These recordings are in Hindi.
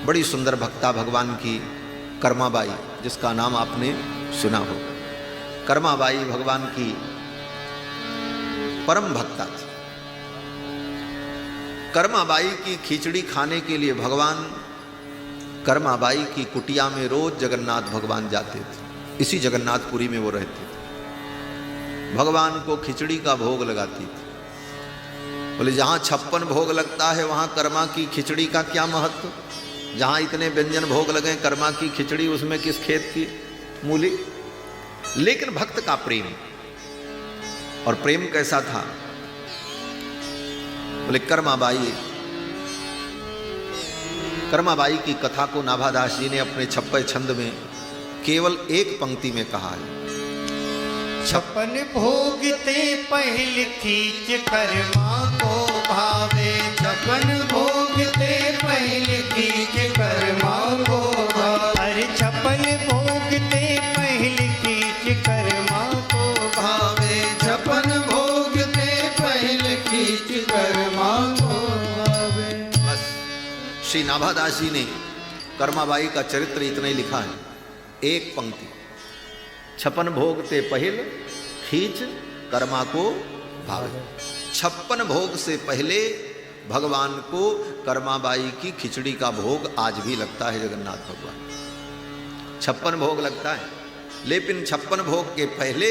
बड़ी सुंदर भक्ता भगवान की कर्माबाई, जिसका नाम आपने सुना हो। कर्माबाई भगवान की परम भक्ता थी। कर्माबाई की खिचड़ी खाने के लिए भगवान कर्माबाई की कुटिया में रोज जगन्नाथ भगवान जाते थे। इसी जगन्नाथपुरी में वो रहते थे। भगवान को खिचड़ी का भोग लगाती थी। बोले जहाँ 56 भोग लगता है वहाँ कर्मा की खिचड़ी का क्या महत्व? जहाँ इतने व्यंजन भोग लगे कर्मा की खिचड़ी, उसमें किस खेत की मूली? लेकिन भक्त का प्रेम, और प्रेम कैसा था? बोले कर्माबाई की कथा को नाभादास जी ने अपने 56 छंद में केवल एक पंक्ति में कहा है। 56 भोग ते पहल खींच कर्मा को भावे, 56 भोग ते पहल खींच कर्मा को भावे। अरे 56 भोग ते पहल खींच कर्मा को भावे, 56 भोग ते पहल खींच कर्मा को भावे। बस श्री नाभादास जी ने कर्माबाई का चरित्र इतना ही लिखा है, एक पंक्ति। 56 भोग ते पहल खींच कर्मा को भावे। 56 भोग से पहले भगवान को कर्माबाई की खिचड़ी का भोग आज भी लगता है। जगन्नाथ भगवान 56 भोग लगता है, लेकिन 56 भोग के पहले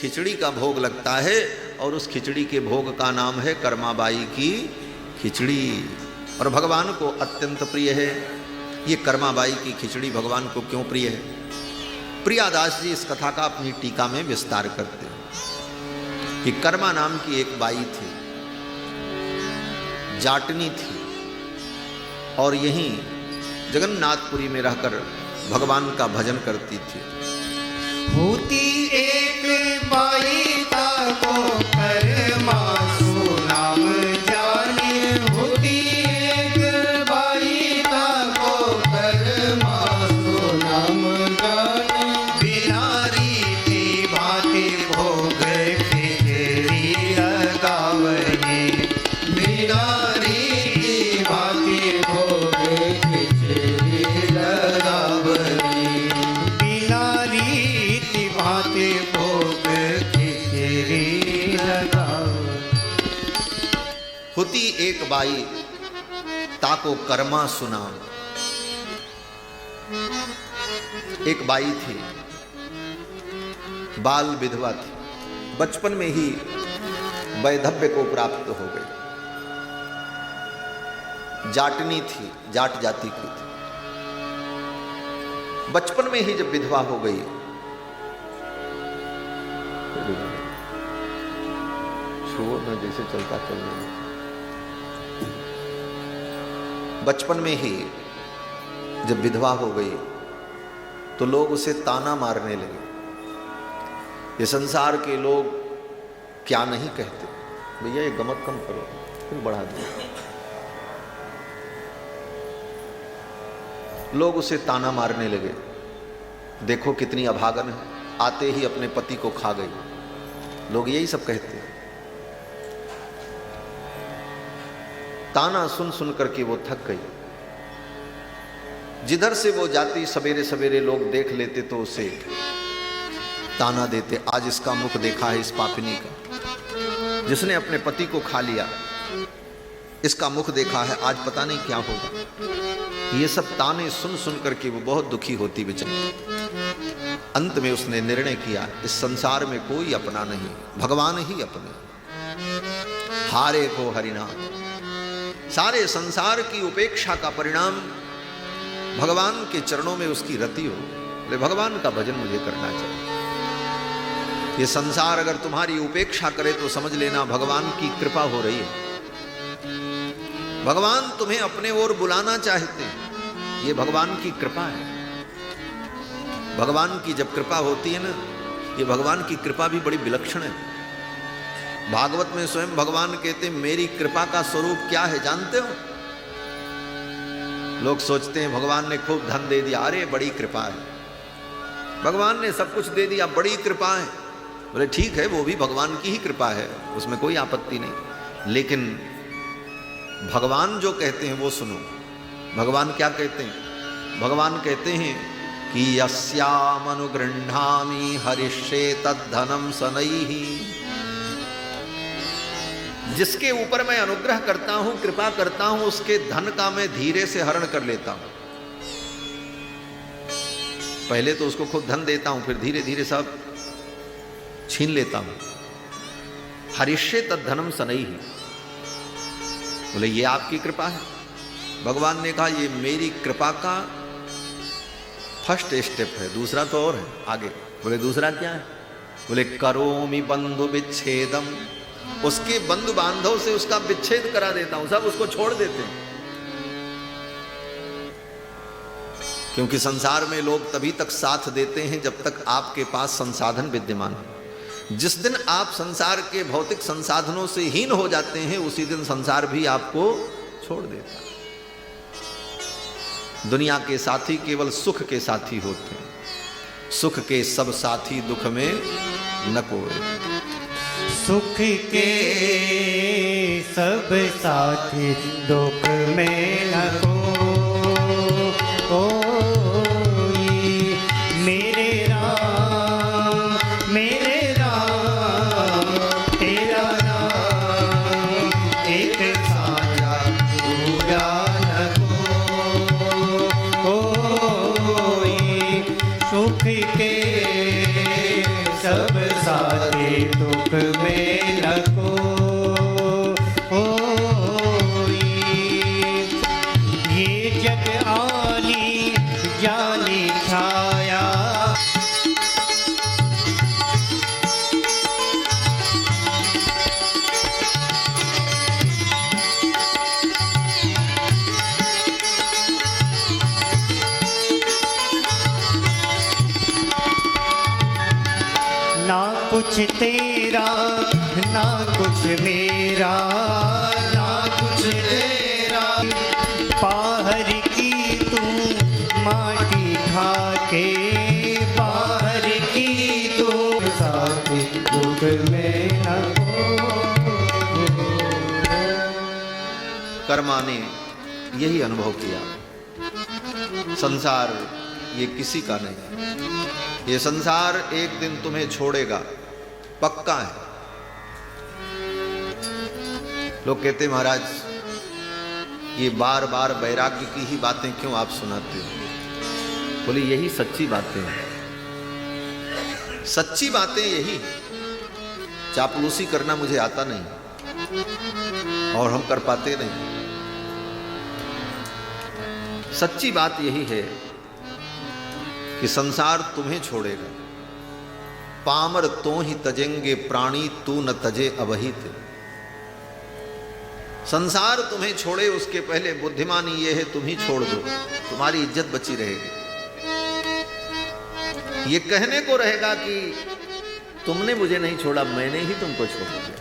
खिचड़ी का भोग लगता है, और उस खिचड़ी के भोग का नाम है कर्माबाई की खिचड़ी, और भगवान को अत्यंत प्रिय है। ये कर्माबाई की खिचड़ी भगवान को क्यों प्रिय है? प्रियादास जी इस कथा का अपनी टीका में विस्तार करते हैं कि कर्मा नाम की एक बाई थी, जाटनी थी, और यहीं जगन्नाथपुरी में रहकर भगवान का भजन करती थी। होती एक बाई ताको कर्मा सुनाम जाने, होती एक बाई ताको कर्मा सुनाम जाने। बिना रीति भांति भोग खिचड़ी लगावने, बिना रीति भांति भोग खिचड़ी लगावने, बिना रीति भांति भोग खिचड़ी लगावने। होती एक बाई ताको कर्मा सुनाम। एक बाई थी, बाल विधवा थी, बचपन में ही वैधव्य को प्राप्त हो गई। जाटनी थी, जाट जाति की थी। बचपन में ही जब विधवा हो गई, छोड़ न जैसे चलता चलने। बचपन में ही जब विधवा हो गई तो लोग उसे ताना मारने लगे। ये संसार के लोग क्या नहीं कहते, भैया ये गमक कम करो, फिर बढ़ा दो। लोग उसे ताना मारने लगे, देखो कितनी अभागन है, आते ही अपने पति को खा गई। लोग यही सब कहते हैं। ताना सुन सुन करके वो थक गई। जिधर से वो जाती सवेरे सवेरे लोग देख लेते तो उसे ताना देते, आज इसका मुख देखा है इस पापिनी का, जिसने अपने पति को खा लिया, इसका मुख देखा है, आज पता नहीं क्या होगा। ये सब ताने सुन सुन करके वो बहुत दुखी होती बेचारी। अंत में उसने निर्णय किया, इस संसार में कोई अपना नहीं, भगवान ही अपने। हारे को हरिनाम। सारे संसार की उपेक्षा का परिणाम भगवान के चरणों में उसकी रति हो। बोले भगवान का भजन मुझे करना चाहिए। ये संसार अगर तुम्हारी उपेक्षा करे तो समझ लेना भगवान की कृपा हो रही है। भगवान तुम्हें अपने ओर बुलाना चाहते हैं, ये भगवान की कृपा है। भगवान की जब कृपा होती है ना, ये भगवान की कृपा भी बड़ी विलक्षण है। भागवत में स्वयं भगवान कहते हैं मेरी कृपा का स्वरूप क्या है जानते हो? लोग सोचते हैं भगवान ने खूब धन दे दिया, अरे बड़ी कृपा है, भगवान ने सब कुछ दे दिया, बड़ी कृपा है। बोले ठीक है, वो भी भगवान की ही कृपा है, उसमें कोई आपत्ति नहीं, लेकिन भगवान जो कहते हैं वो सुनो। भगवान क्या कहते हैं? भगवान कहते हैं कि यस्यामनुगृह्णामि हरिष्ये तद्धनम सनैहि। जिसके ऊपर मैं अनुग्रह करता हूं, कृपा करता हूं, उसके धन का मैं धीरे से हरण कर लेता हूं। पहले तो उसको खुद धन देता हूं, फिर धीरे धीरे सब छीन लेता हूं। हरिष्ये तद्धनम सनैहि, बोले ये आपकी कृपा है। भगवान ने कहा ये मेरी कृपा का फर्स्ट स्टेप है, दूसरा तो और है आगे। बोले दूसरा क्या है? बोले करोमि बंधु विच्छेदम, उसके बंधु बांधव से उसका विच्छेद करा देता हूं, सब उसको छोड़ देते हैं। क्योंकि संसार में लोग तभी तक साथ देते हैं जब तक आपके पास संसाधन विद्यमान है। जिस दिन आप संसार के भौतिक संसाधनों से हीन हो जाते हैं, उसी दिन संसार भी आपको छोड़ देता है। दुनिया के साथी केवल सुख के साथी होते हैं, सुख के सब साथी दुख में न कोई। सुख के सब साथी दुख में न कोई। मेरे राम तेरा नाम एक साझा पूरा न कोई। सुख के सब साथी दुख में न कोई। ये जग आनी जानी छाया, ना कुछ तेरा ना कुछ मेरा, ना कुछ तेरा। बाहर की तू माटी खा के, बाहर की तू साथी दुख में न कर्मा ने यही अनुभव किया। संसार ये किसी का नहीं, ये संसार एक दिन तुम्हें छोड़ेगा, पक्का है। लोग कहते महाराज ये बार बार वैराग्य की ही बातें क्यों आप सुनाते हो? बोले यही सच्ची बातें हैं, सच्ची बातें यही। चापलूसी करना मुझे आता नहीं और हम कर पाते नहीं। सच्ची बात यही है कि संसार तुम्हें छोड़ेगा। पामर तो ही तजेंगे प्राणी, तू न तजे अवहित। संसार तुम्हें छोड़े उसके पहले बुद्धिमानी ये है तुम ही छोड़ दो, तुम्हारी इज्जत बची रहेगी। ये कहने को रहेगा कि तुमने मुझे नहीं छोड़ा, मैंने ही तुमको छोड़ दिया,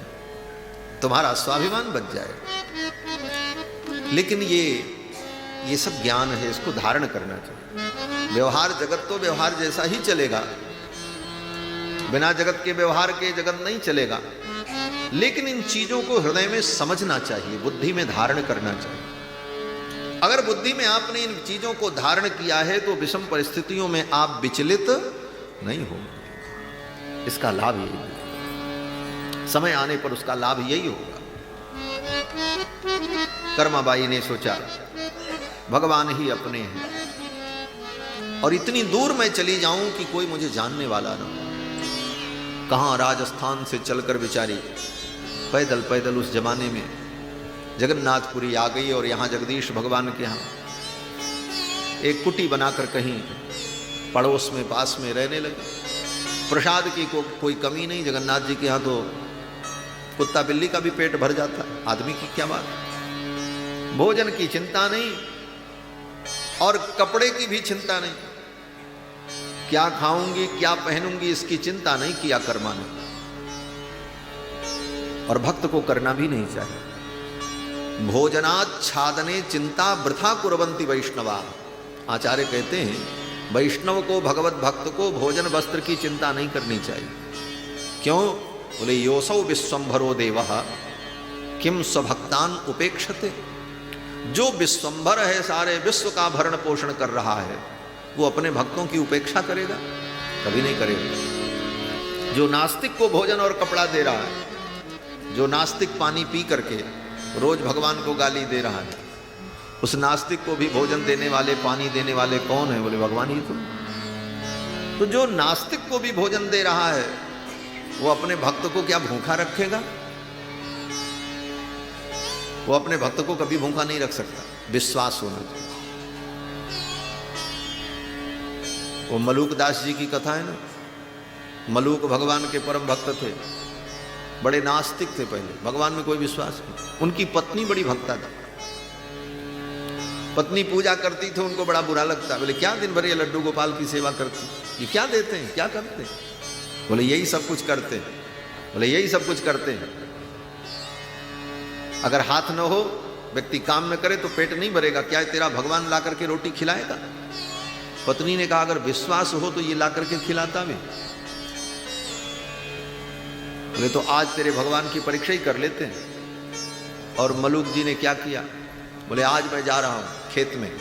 तुम्हारा स्वाभिमान बच जाएगा। लेकिन ये सब ज्ञान है, इसको धारण करना चाहिए। व्यवहार जगत तो व्यवहार जैसा ही चलेगा, बिना जगत के व्यवहार के जगत नहीं चलेगा। लेकिन इन चीजों को हृदय में समझना चाहिए, बुद्धि में धारण करना चाहिए। अगर बुद्धि में आपने इन चीजों को धारण किया है तो विषम परिस्थितियों में आप विचलित नहीं होंगे। इसका लाभ यही है, समय आने पर उसका लाभ यही होगा। कर्माबाई ने सोचा भगवान ही अपने हैं और इतनी दूर मैं चली जाऊं कि कोई मुझे जानने वाला ना हो। कहां राजस्थान से चलकर बेचारी पैदल पैदल उस जमाने में जगन्नाथपुरी आ गई और यहाँ जगदीश भगवान के यहाँ एक कुटी बनाकर कहीं पड़ोस में पास में रहने लगे। प्रसाद की कोई कमी नहीं, जगन्नाथ जी के यहाँ तो कुत्ता बिल्ली का भी पेट भर जाता, आदमी की क्या बात। भोजन की चिंता नहीं और कपड़े की भी चिंता नहीं, क्या खाऊंगी क्या पहनूंगी इसकी चिंता नहीं किया कर्मा ने। और भक्त को करना भी नहीं चाहिए। भोजनाच्छादने चिंता वृथा कुर्वन्ति वैष्णवा। आचार्य कहते हैं वैष्णव को, भगवत भक्त को भोजन वस्त्र की चिंता नहीं करनी चाहिए। क्यों? बोले योसौ विश्वम्भरो देवः किम स्वभक्तान उपेक्षते। जो विश्वंभर है, सारे विश्व का भरण पोषण कर रहा है, वो अपने भक्तों की उपेक्षा करेगा? कभी नहीं करेगा। जो नास्तिक को भोजन और कपड़ा दे रहा है, जो नास्तिक पानी पी करके रोज भगवान को गाली दे रहा है, उस नास्तिक को भी भोजन देने वाले, पानी देने वाले कौन है? बोले भगवान ही तो जो नास्तिक को भी भोजन दे रहा है, वो अपने भक्त को क्या भूखा रखेगा? वो अपने भक्त को कभी भूखा नहीं रख सकता। विश्वास होना चाहिए। वो मलूक दास जी की कथा है ना, मलूक भगवान के परम भक्त थे, बड़े नास्तिक थे, पहले भगवान में कोई विश्वास नहीं। उनकी पत्नी बड़ी भक्ता थी, पत्नी पूजा करती थी, उनको बड़ा बुरा लगता। बोले क्या दिन भर ये लड्डू गोपाल की सेवा करती, ये क्या देते हैं, क्या करते हैं? बोले यही सब कुछ करते हैं। बोले यही सब कुछ करते हैं। अगर हाथ न हो, व्यक्ति काम में करे तो पेट नहीं भरेगा, क्या तेरा भगवान ला करके रोटी खिलाएगा? पत्नी ने कहा अगर विश्वास हो तो ये ला करके खिलाता भी। बोले तो आज तेरे भगवान की परीक्षा ही कर लेते हैं। और मलूक जी ने क्या किया? बोले आज मैं जा रहा हूं खेत में,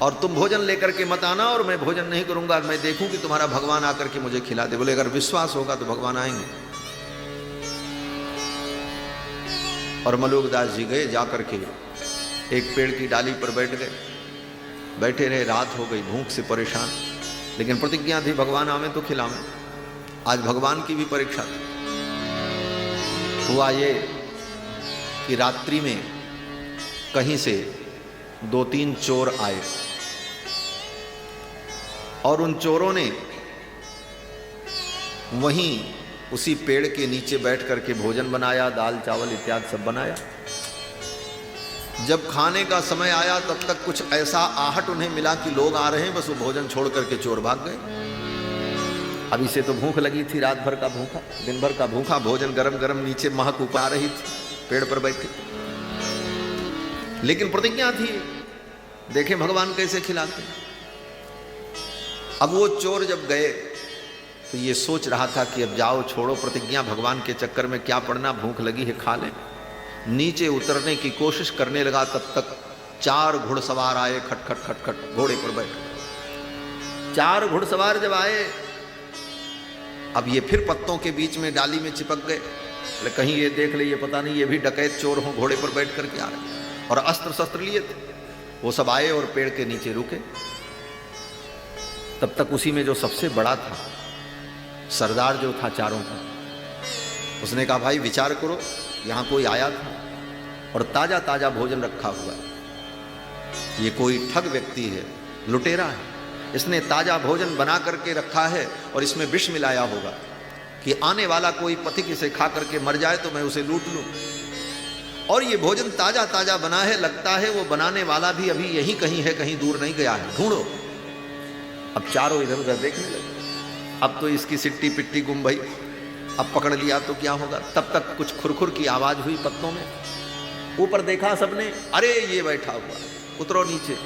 और तुम भोजन लेकर के मत आना, और मैं भोजन नहीं करूंगा, मैं देखूं कि तुम्हारा भगवान आकर के मुझे खिला दे। बोले अगर विश्वास होगा तो भगवान आएंगे। और मलूक दास जी गए, जाकर के एक पेड़ की डाली पर बैठ गए, बैठे रहे। रात हो गई, भूख से परेशान, लेकिन प्रतिज्ञा थी भगवान आवे तो खिलावे। आज भगवान की भी परीक्षा थी। हुआ ये कि रात्रि में कहीं से 2-3 चोर आए, और उन चोरों ने वहीं उसी पेड़ के नीचे बैठ करके भोजन बनाया, दाल चावल इत्यादि सब बनाया। जब खाने का समय आया तब तक कुछ ऐसा आहट उन्हें मिला कि लोग आ रहे हैं, बस वो भोजन छोड़ करके चोर भाग गए। अभी से तो भूख लगी थी, रात भर का भूखा, दिन भर का भूखा, भोजन गरम गरम नीचे महक ऊपर आ रही थी, पेड़ पर बैठे। लेकिन प्रतिज्ञा थी, देखें भगवान कैसे खिलाते। अब वो चोर जब गए तो ये सोच रहा था कि अब जाओ, छोड़ो प्रतिज्ञा, भगवान के चक्कर में क्या पड़ना, भूख लगी है खा लें। नीचे उतरने की कोशिश करने लगा, तब तक 4 घुड़सवार आए, खटखट खटखट घोड़े पर बैठे। 4 घुड़सवार जब आए, अब ये फिर पत्तों के बीच में डाली में चिपक गए। बोले कहीं ये देख ले, ये पता नहीं ये भी डकैत चोर हों, घोड़े पर बैठ करके आ रहे, और अस्त्र शस्त्र लिए थे। वो सब आए और पेड़ के नीचे रुके। तब तक उसी में जो सबसे बड़ा था, सरदार जो था चारों का, उसने कहा भाई विचार करो, यहाँ कोई आया था और ताजा ताजा भोजन रखा हुआ है। ये कोई ठग व्यक्ति है, लुटेरा है, इसने ताजा भोजन बना करके रखा है और इसमें विष मिलाया होगा कि आने वाला कोई पथिक इसे खा करके मर जाए तो मैं उसे लूट लूं। और ये भोजन ताजा ताजा बना है, लगता है वो बनाने वाला भी अभी यहीं कहीं है, कहीं दूर नहीं गया है, ढूंढो। अब चारों इधर उधर देखने लगे। अब तो इसकी सिट्टी पिट्टी गुम भई, अब पकड़ लिया तो क्या होगा। तब तक कुछ खुरखुर की आवाज हुई पत्तों में। ऊपर देखा सबने, अरे ये बैठा हुआ, उतरो नीचे।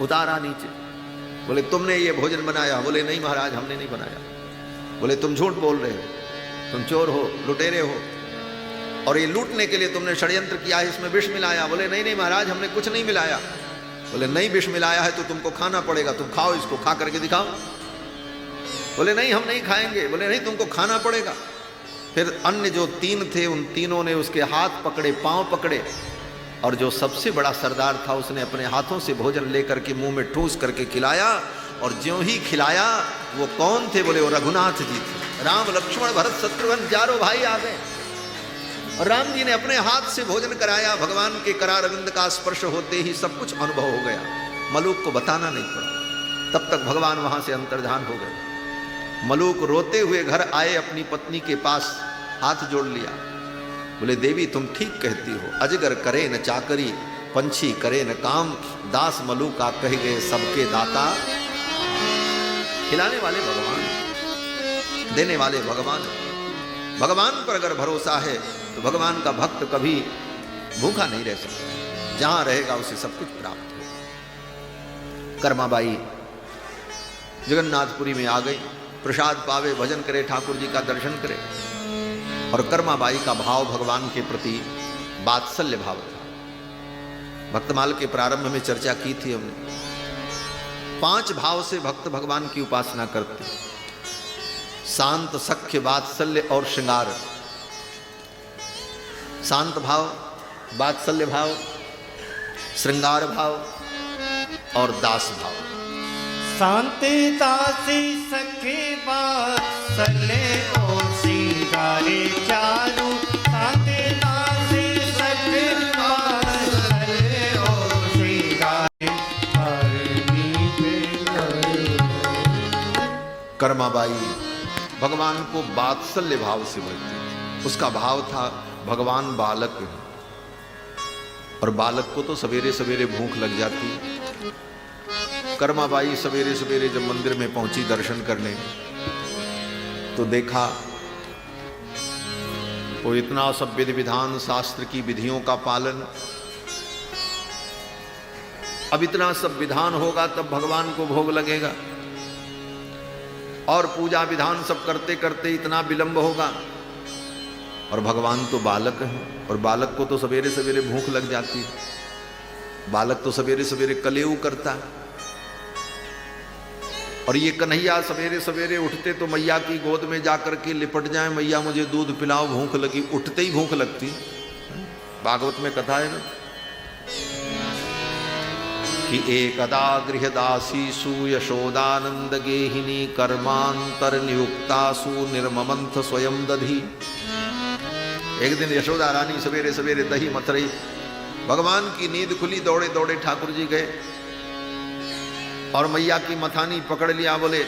उतारा नीचे। बोले तुमने ये भोजन बनाया? बोले नहीं महाराज, हमने नहीं बनाया। बोले तुम झूठ बोल रहे हो, तुम चोर हो, लुटेरे हो, और ये लूटने के लिए तुमने षड्यंत्र किया है, इसमें विष मिलाया। बोले नहीं नहीं महाराज, हमने कुछ नहीं मिलाया। बोले नहीं विष मिलाया है तो तुमको खाना पड़ेगा, तुम खाओ इसको, खा करके दिखाओ। बोले नहीं हम नहीं खाएंगे। बोले नहीं तुमको खाना पड़ेगा। फिर अन्य जो 3 थे, उन तीनों ने उसके हाथ पकड़े, पांव पकड़े, और जो सबसे बड़ा सरदार था उसने अपने हाथों से भोजन लेकर के मुंह में ठूस करके खिलाया। और ज्यों ही खिलाया, वो कौन थे? बोले वो रघुनाथ जी थे। राम लक्ष्मण भरत शत्रुघ्न चारों भाई आ गए, और राम जी ने अपने हाथ से भोजन कराया। भगवान के करार अरविंद का स्पर्श होते ही सब कुछ अनुभव हो गया, मलूक को बताना नहीं पड़ा। तब तक भगवान वहां से अंतर्धान हो गए। मलूक रोते हुए घर आए, अपनी पत्नी के पास हाथ जोड़ लिया। बोले देवी तुम ठीक कहती हो, अजगर करे न चाकरी, पंछी करे न काम, दास मलूका कह गए सबके दाता। खिलाने वाले भगवान, देने वाले भगवान। भगवान पर अगर भरोसा है तो भगवान का भक्त कभी भूखा नहीं रह सकता, जहां रहेगा उसे सब कुछ प्राप्त हो। कर्माबाई जगन्नाथपुरी में आ गई, प्रसाद पावे, भजन करे, ठाकुर जी का दर्शन करे। और कर्माबाई का भाव भगवान के प्रति वात्सल्य भाव था। भक्तमाल के प्रारंभ में चर्चा की थी हमने। 5 भाव से भक्त भगवान की उपासना करते, शांत, सख्य, वात्सल्य और श्रृंगार। शांत भाव, वात्सल्य भाव, श्रृंगार भाव और दास भाव। शांति दासी सखे वात्सल्य और श्रृंगारे चारु। शांति दासी सखे वात्सल्य और श्रृंगारे कर्माबाई भगवान को वात्सल्य भाव से भजती। उसका भाव था भगवान बालक है, और बालक को तो सवेरे सवेरे भूख लग जाती। कर्माबाई सवेरे सवेरे जब मंदिर में पहुंची दर्शन करने, तो देखा वो इतना सब विधि विधान, शास्त्र की विधियों का पालन। अब इतना सब विधान होगा तब भगवान को भोग लगेगा, और पूजा विधान सब करते करते इतना विलंब होगा, और भगवान तो बालक है, और बालक को तो सवेरे सवेरे भूख लग जाती है। बालक तो सवेरे सवेरे कलेऊ करता है, और ये कन्हैया सवेरे सवेरे उठते तो मैया की गोद में जाकर के लिपट जाए, मैया मुझे दूध पिलाओ, भूख लगी। उठते ही भूख लगती। भागवत में कथा है ना कि एकदा गृहदासीसु यशोदानंद गेहिनी कर्मांतर नियुक्तासु निर्ममंथ स्वयं दधी। एक दिन यशोदा रानी सवेरे सवेरे दही मथ रही। भगवान की नींद खुली, दौड़े दौड़े ठाकुर जी गए और मैया की मथानी पकड़ लिया। बोले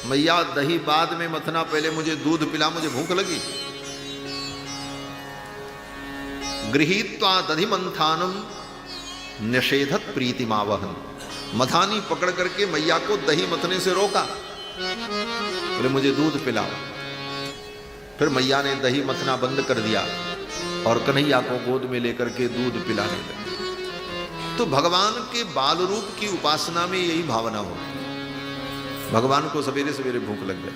मैया दही बाद में मथना, पहले मुझे दूध पिला, मुझे भूख लगी। गृहीत्वा दधि मंथानम निषेधत प्रीतिमावहन। मथानी पकड़ करके मैया को दही मथने से रोका। बोले मुझे दूध पिलाओ। फिर मैया ने दही मथना बंद कर दिया और कन्हैया को गोद में लेकर के दूध पिलाने लगे। तो भगवान के बाल रूप की उपासना में यही भावना हो। भगवान को सवेरे सवेरे भूख लग गई।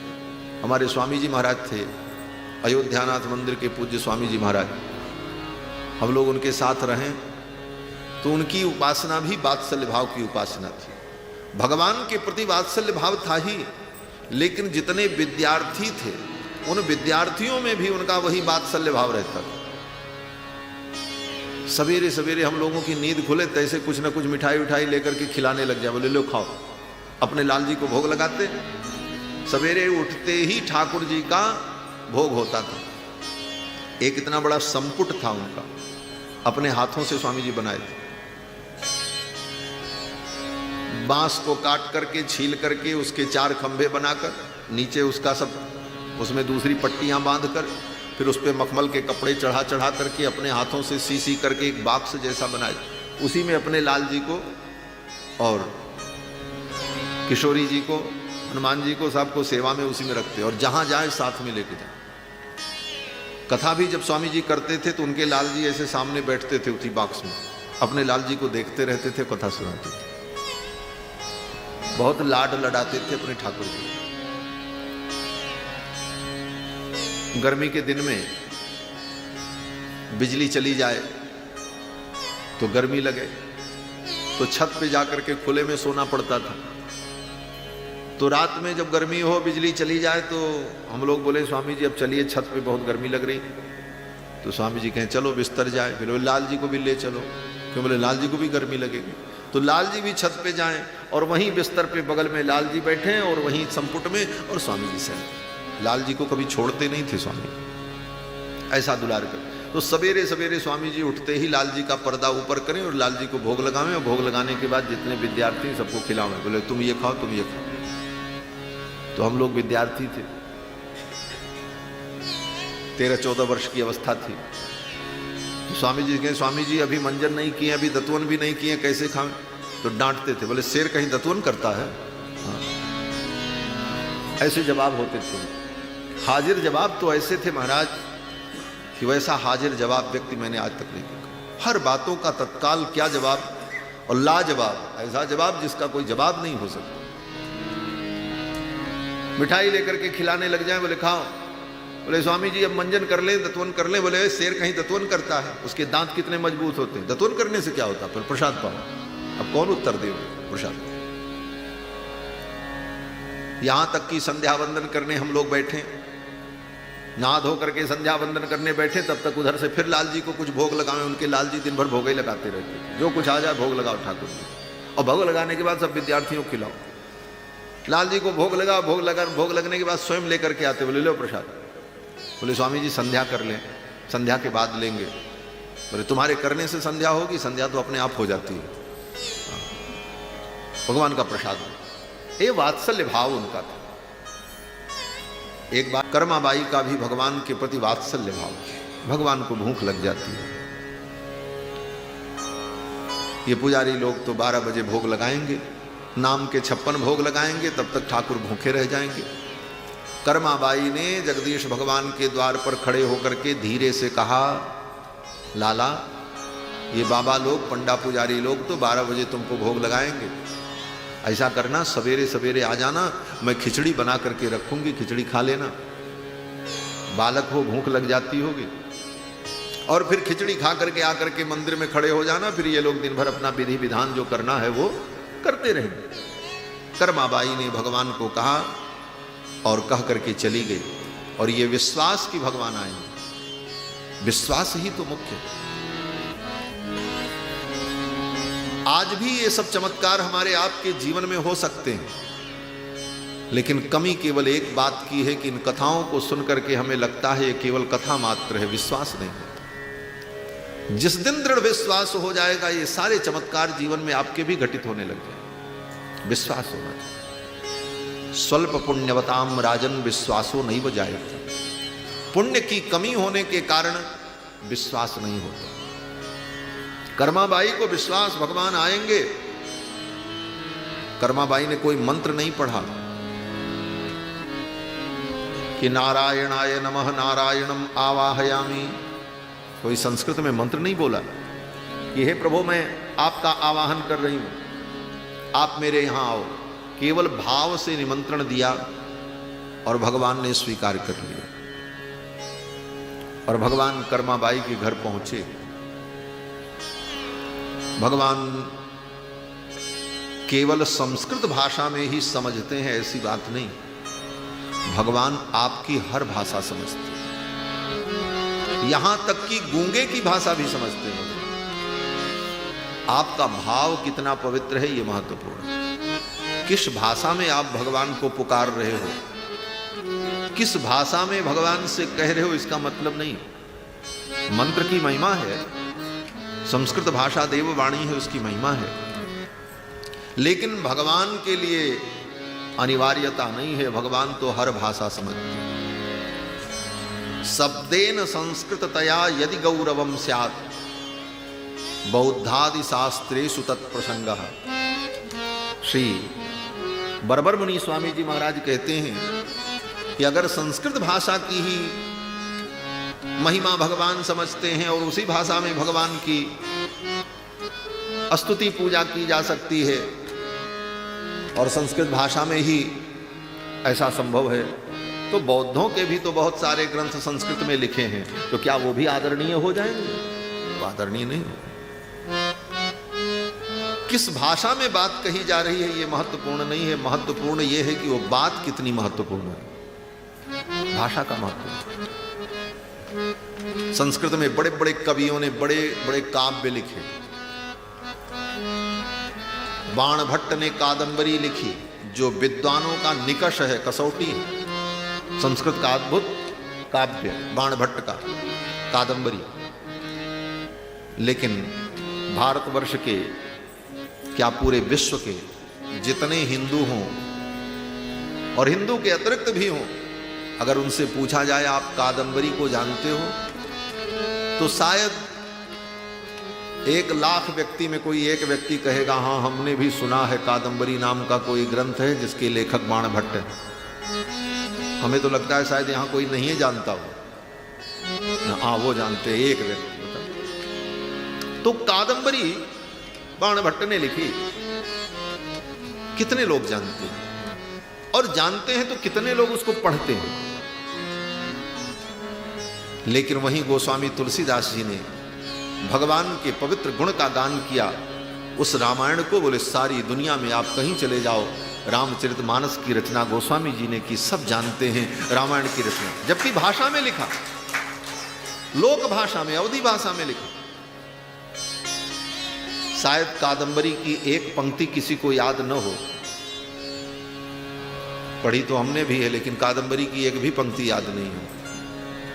हमारे स्वामी जी महाराज थे, अयोध्यानाथ मंदिर के पूज्य स्वामी जी महाराज। हम लोग उनके साथ रहें तो उनकी उपासना भी वात्सल्य भाव की उपासना थी। भगवान के प्रति वात्सल्य भाव था ही, लेकिन जितने विद्यार्थी थे उन विद्यार्थियों में भी उनका वही वात्सल्य भाव रहता था। सवेरे सवेरे हम लोगों की नींद खुले तैसे कुछ ना कुछ मिठाई उठाई लेकर के खिलाने लग जाए। बोले लो खाओ। अपने लाल जी को भोग लगाते। सवेरे उठते ही ठाकुर जी का भोग होता था। एक इतना बड़ा संपुट था उनका, अपने हाथों से स्वामी जी बनाए थे। बांस को काट करके, छील करके उसके 4 खंभे बनाकर, नीचे उसका सब, उसमें दूसरी पट्टियां बांधकर, फिर उस पर मखमल के कपड़े चढ़ा चढ़ा करके अपने हाथों से सी करके एक बॉक्स जैसा बनाए। उसी में अपने लाल जी को और किशोरी जी को, हनुमान जी को, सबको सेवा में उसी में रखते और जहां जाए साथ में लेके जाए। कथा भी जब स्वामी जी करते थे तो उनके लाल जी ऐसे सामने बैठते थे उसी बॉक्स में, अपने लाल जी को देखते रहते थे, कथा सुनाते थे। बहुत लाड लड़ाते थे अपने ठाकुर जी। गर्मी के दिन में बिजली चली जाए तो गर्मी लगे तो छत पे जाकर के खुले में सोना पड़ता था। तो रात में जब गर्मी हो, बिजली चली जाए तो हम लोग बोले स्वामी जी अब चलिए, छत पे बहुत गर्मी लग रही। तो स्वामी जी कहें चलो बिस्तर जाए। फिर बोले लाल जी को भी ले चलो, क्यों? बोले लाल जी को भी गर्मी लगेगी। तो लाल जी भी छत पे जाएं और वहीं बिस्तर पे बगल में लाल जी बैठे हैं और वहीं संपुट में और स्वामी जी से। लाल जी को कभी छोड़ते नहीं थे स्वामी, ऐसा दुलार कर। तो सवेरे सवेरे स्वामी जी उठते ही लाल जी का पर्दा ऊपर करें और लाल जी को भोग लगावें, और भोग लगाने के बाद जितने विद्यार्थी सबको खिलावें। बोले तुम ये खाओ, तुम ये खाओ। तो हम लोग विद्यार्थी थे, 13-14 वर्ष की अवस्था थी। तो स्वामी जी कहें स्वामी जी अभी मंजन नहीं किए, अभी दतवन भी नहीं किए, कैसे खाएं? तो डांटते थे, बोले शेर कहीं दतवन करता है? हाँ। ऐसे जवाब होते थे। हाजिर जवाब तो ऐसे थे महाराज कि वैसा हाजिर जवाब व्यक्ति मैंने आज तक नहीं देखा। हर बातों का तत्काल क्या जवाब, और लाजवाब, ऐसा जवाब जिसका कोई जवाब नहीं हो सकता। मिठाई लेकर के खिलाने लग जाए, बोले खाओ, बोले स्वामी जी अब मंजन कर ले, दत्वन कर ले। बोले शेर कहीं दत्वन करता है? उसके दांत कितने मजबूत होते हैं, दत्वन करने से क्या होता, फिर प्रसाद पाओ। अब कौन उत्तर दे प्रसाद? यहां तक कि संध्या वंदन करने हम लोग बैठे, नहा धो करके संध्या वंदन करने बैठे, तब तक उधर से फिर लाल जी को कुछ भोग लगावे। उनके लाल जी दिन भर भोग ही लगाते रहते, जो कुछ आ जाए भोग लगाओ ठाकुर जी, और भोग लगाने के बाद सब विद्यार्थियों को खिलाओ। लाल जी को भोग लगा, भोग लगने के बाद स्वयं लेकर के आते, बोले लो प्रसाद। बोले स्वामी जी संध्या कर लें, संध्या के बाद लेंगे। बोले तुम्हारे करने से संध्या होगी? संध्या तो अपने आप हो जाती है, भगवान का प्रसाद। ये वात्सल्य भाव उनका था। एक बार कर्माबाई का भी भगवान के प्रति वात्सल्य भाव, भगवान को भूख लग जाती है। ये पुजारी लोग तो 12 बजे भोग लगाएंगे, नाम के 56 भोग लगाएंगे, तब तक ठाकुर भूखे रह जाएंगे। कर्माबाई ने जगदीश भगवान के द्वार पर खड़े होकर के धीरे से कहा, लाला ये बाबा लोग, पंडा पुजारी लोग तो 12 बजे तुमको भोग लगाएंगे, ऐसा करना सवेरे सवेरे आ जाना, मैं खिचड़ी बना करके रखूंगी, खिचड़ी खा लेना। बालक हो, भूख लग जाती होगी, और फिर खिचड़ी खा करके आकर के मंदिर में खड़े हो जाना, फिर ये लोग दिन भर अपना विधि विधान जो करना है वो करते रहेंगे। कर्माबाई ने भगवान को कहा और कह करके चली गई। और ये विश्वास कि भगवान आएंगे, विश्वास ही तो मुख्य है। आज भी ये सब चमत्कार हमारे आपके जीवन में हो सकते हैं, लेकिन कमी केवल एक बात की है कि इन कथाओं को सुनकर के हमें लगता है ये केवल कथा मात्र है, विश्वास नहीं होता। जिस दिन दृढ़ विश्वास हो जाएगा, ये सारे चमत्कार जीवन में आपके भी घटित होने लग जाए। विश्वास होना चाहिए। स्वल्प पुण्यवताम राजन विश्वासो नहीं बजाएगा। पुण्य की कमी होने के कारण विश्वास नहीं होता। कर्माबाई को विश्वास भगवान आएंगे। कर्माबाई ने कोई मंत्र नहीं पढ़ा कि नारायणाय नमः नारायणम आवाहयामि, कोई संस्कृत में मंत्र नहीं बोला कि हे प्रभु मैं आपका आवाहन कर रही हूं, आप मेरे यहां आओ। केवल भाव से निमंत्रण दिया और भगवान ने स्वीकार कर लिया। और भगवान कर्माबाई के घर पहुंचे। भगवान केवल संस्कृत भाषा में ही समझते हैं ऐसी बात नहीं, भगवान आपकी हर भाषा समझते हैं, यहां तक कि गूंगे की भाषा भी समझते हैं। आपका भाव कितना पवित्र है ये महत्वपूर्ण है। किस भाषा में आप भगवान को पुकार रहे हो, किस भाषा में भगवान से कह रहे हो, इसका मतलब नहीं। मंत्र की महिमा है, संस्कृत भाषा देववाणी है, उसकी महिमा है, लेकिन भगवान के लिए अनिवार्यता नहीं है। भगवान तो हर भाषा समझते हैं। शब्देन संस्कृततया यदि गौरवम स्यात् बौद्धादि शास्त्रेषु तत्प्रसंगः। श्री बरबर मुनि स्वामी जी महाराज कहते हैं कि अगर संस्कृत भाषा की ही महिमा भगवान समझते हैं और उसी भाषा में भगवान की स्तुति पूजा की जा सकती है और संस्कृत भाषा में ही ऐसा संभव है, तो बौद्धों के भी तो बहुत सारे ग्रंथ संस्कृत में लिखे हैं, तो क्या वो भी आदरणीय हो जाएंगे? वो आदरणीय नहीं हो। किस भाषा में बात कही जा रही है ये महत्वपूर्ण नहीं है, महत्वपूर्ण ये है कि वो बात कितनी महत्वपूर्ण है। भाषा का महत्व। संस्कृत में बड़े बड़े कवियों ने बड़े बड़े काव्य लिखे। बाण भट्ट ने कादंबरी लिखी जो विद्वानों का निकष है, कसौटी है। संस्कृत का अद्भुत काव्य बाण भट्ट का कादंबरी। लेकिन भारतवर्ष के क्या पूरे विश्व के जितने हिंदू हों और हिंदू के अतिरिक्त भी हों, अगर उनसे पूछा जाए आप कादंबरी को जानते हो, तो शायद 1 लाख व्यक्ति में कोई एक व्यक्ति कहेगा हाँ हमने भी सुना है, कादंबरी नाम का कोई ग्रंथ है जिसके लेखक बाण भट्ट है। हमें तो लगता है शायद यहाँ कोई नहीं जानता हो। हाँ वो जानते हैं, एक व्यक्ति बता। तो कादंबरी बाण भट्ट ने लिखी, कितने लोग जानते हैं? और जानते हैं तो कितने लोग उसको पढ़ते हैं? लेकिन वहीं गोस्वामी तुलसीदास जी ने भगवान के पवित्र गुण का गान किया। उस रामायण को बोले सारी दुनिया में आप कहीं चले जाओ, रामचरितमानस की रचना गोस्वामी जी ने की, सब जानते हैं रामायण की रचना, जबकि भाषा में लिखा, लोक भाषा में, अवधी भाषा में लिखा। शायद कादंबरी की एक पंक्ति किसी को याद न हो, पढ़ी तो हमने भी है, लेकिन कादंबरी की एक भी पंक्ति याद नहीं हो।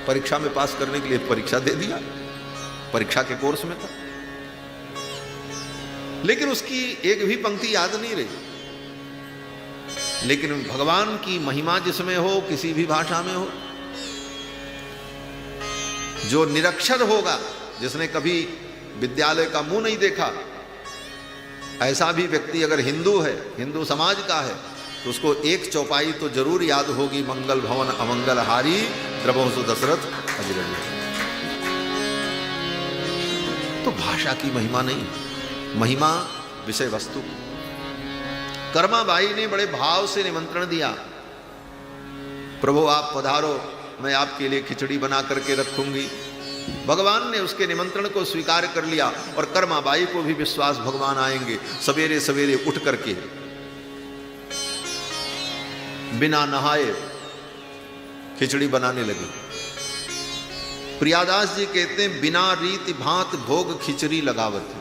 परीक्षा में पास करने के लिए परीक्षा दे दिया, परीक्षा के कोर्स में था, लेकिन उसकी एक भी पंक्ति याद नहीं रही। लेकिन भगवान की महिमा जिसमें हो, किसी भी भाषा में हो, जो निरक्षर होगा, जिसने कभी विद्यालय का मुंह नहीं देखा, ऐसा भी व्यक्ति अगर हिंदू है, हिंदू समाज का है, तो उसको एक चौपाई तो जरूर याद होगी, मंगल भवन अमंगल हारी द्रवंसु दशरथ अजगरी। तो भाषा की महिमा नहीं, महिमा विषय वस्तु। कर्माबाई ने बड़े भाव से निमंत्रण दिया, प्रभु आप पधारो, मैं आपके लिए खिचड़ी बना करके रखूंगी। भगवान ने उसके निमंत्रण को स्वीकार कर लिया और कर्माबाई को भी विश्वास भगवान आएंगे। सवेरे सवेरे उठ करके बिना नहाए खिचड़ी बनाने लगे। प्रियादास जी कहते हैं बिना रीति भांत भोग खिचड़ी लगावत।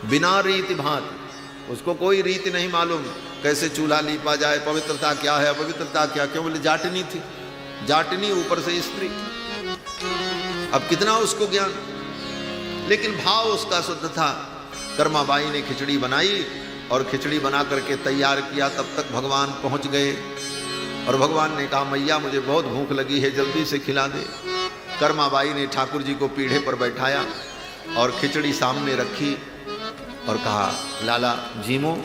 बिना रीति भांत, उसको कोई रीति नहीं मालूम, कैसे चूल्हा लीपा जाए, पवित्रता क्या है, अपवित्रता क्या, क्यों बोले जाटनी थी, जाटनी ऊपर से स्त्री, अब कितना उसको ज्ञान, लेकिन भाव उसका शुद्ध था। कर्माबाई ने खिचड़ी बनाई और खिचड़ी बना करके तैयार किया। तब तक भगवान पहुंच गए और भगवान ने कहा मैया मुझे बहुत भूख लगी है, जल्दी से खिला दे। कर्माबाई ने ठाकुर जी को पीढ़े पर बैठाया और खिचड़ी सामने रखी और कहा लाला जीमो।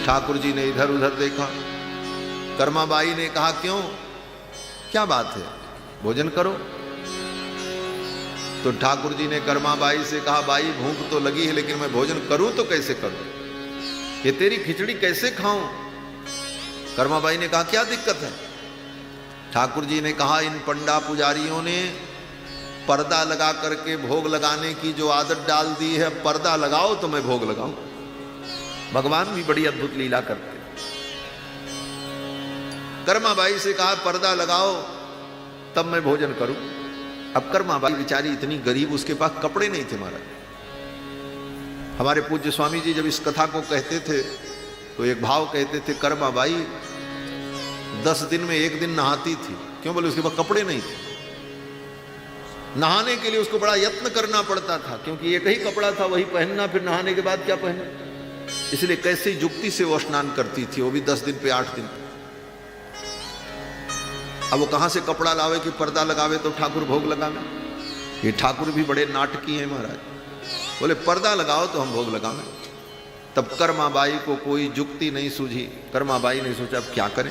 ठाकुर जी ने इधर उधर देखा। कर्माबाई ने कहा क्यों, क्या बात है, भोजन करो। तो ठाकुर जी ने कर्माबाई से कहा बाई भूख तो लगी है, लेकिन मैं भोजन करूं तो कैसे करूं, ये तेरी खिचड़ी कैसे खाऊं। कर्माबाई ने कहा क्या दिक्कत है। ठाकुर जी ने कहा इन पंडा पुजारियों ने पर्दा लगा करके भोग लगाने की जो आदत डाल दी है, पर्दा लगाओ तो मैं भोग लगाऊं। भगवान भी बड़ी अद्भुत लीला करते। कर्माबाई से कहा पर्दा लगाओ तब मैं भोजन करूं। अब कर्माबाई बेचारी इतनी गरीब, उसके पास कपड़े नहीं थे महाराज। हमारे पूज्य स्वामी जी जब इस कथा को कहते थे तो एक भाव कहते थे, कर्माबाई 10 दिन में 1 दिन नहाती थी। क्यों बोले उसके पास कपड़े नहीं थे, नहाने के लिए उसको बड़ा यत्न करना पड़ता था, क्योंकि एक ही कपड़ा था वही पहनना, फिर नहाने के बाद क्या पहनना। इसलिए कैसे युक्ति से वो स्नान करती थी, वो भी 10 दिन पे 8 दिन पे। अब वो कहां से कपड़ा लावे कि पर्दा लगावे तो ठाकुर भोग लगावे। ये ठाकुर भी बड़े नाटकी हैं महाराज, बोले पर्दा लगाओ तो हम भोग लगावे। तब कर्माबाई को कोई युक्ति नहीं सूझी। कर्माबाई ने सोचा अब क्या करें।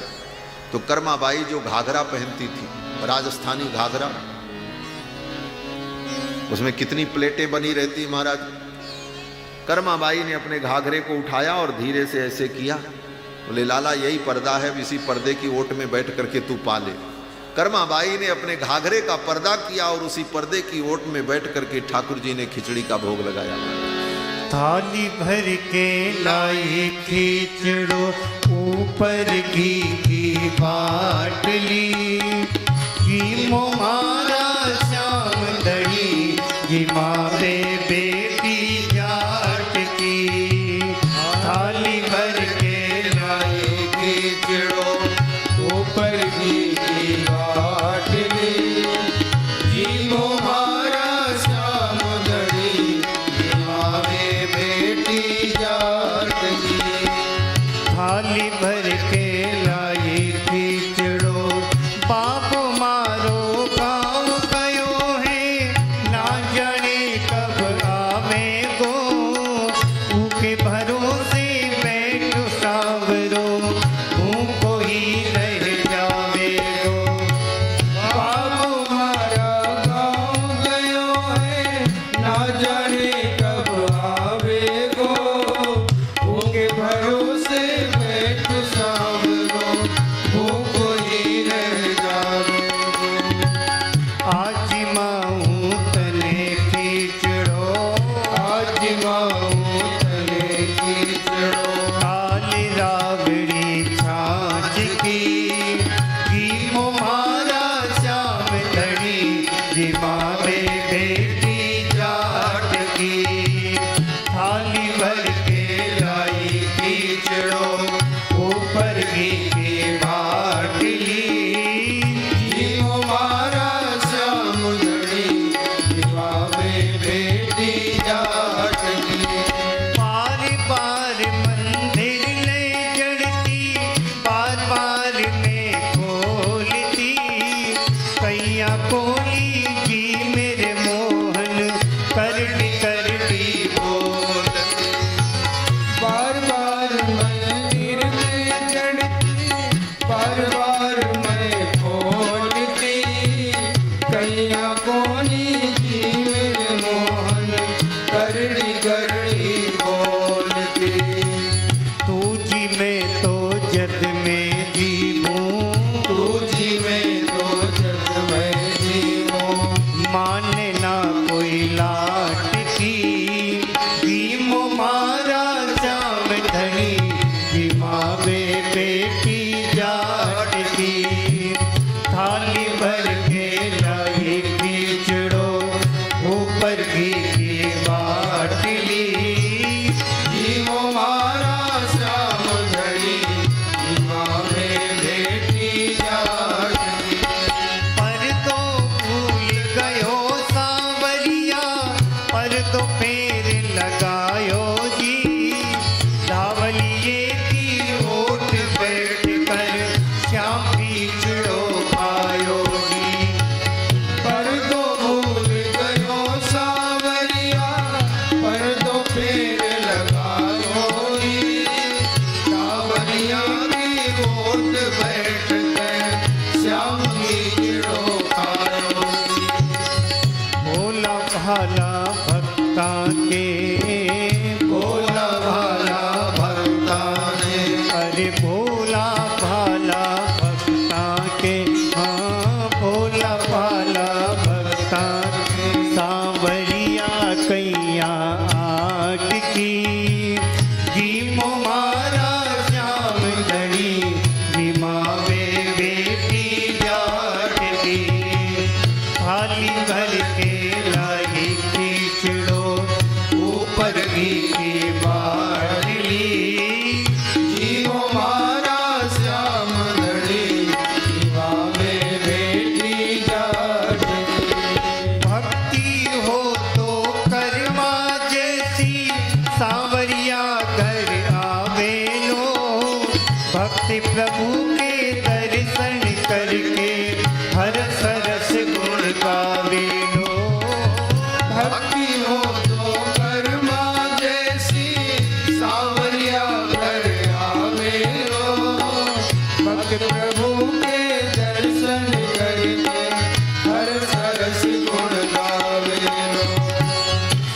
तो कर्माबाई जो घाघरा पहनती थी, राजस्थानी घाघरा, उसमें कितनी प्लेटें बनी रहती महाराज। कर्माबाई ने अपने घाघरे को उठाया और धीरे से ऐसे किया, बोले लाला यही पर्दा है, इसी पर्दे की ओट में बैठ करके तू पा ले। कर्माबाई ने अपने घाघरे का पर्दा किया और उसी पर्दे की ओट में बैठ करके ठाकुर जी ने खिचड़ी का भोग लगाया। थाली भर के लाई खिचड़ो, ऊपर घी की बाटली, घी मोमारा श्याम दही, घी मारे बेटी जाट की। थाली भर के लाई खिचड़ो, ऊपर घी की बाटली, घी मोमारा श्याम दही, घी मारे बेटी जाट की। थाली भर के लाई खिचड़ो, बाप मारो गाँव गयो है, ना जाने कब भोला भाला भक्ता के, अरे भोला भाला भक्ता के, हाँ भोला भाला भक्ता के। सांवरिया कैया आग की, जीमो मारा श्याम धनी, जिमावे बेटी जाट की। थाली भर के लाई खींचड़ो, ऊपर घी की बाटली, जीवो मारा श्याम धनी, जिमावे बेटी जाट की। भक्ति हो तो कर्मा जैसी, सांवरिया घर आवे लो। भक्ति प्रभु के दर्शन करके, हर सरस गुण गावे लो। भक्ति हो तो कर्मा जैसी, सांवरिया घर आवे लो। भक्त प्रभु के दर्शन करके, हर सरस गुण गावे लो।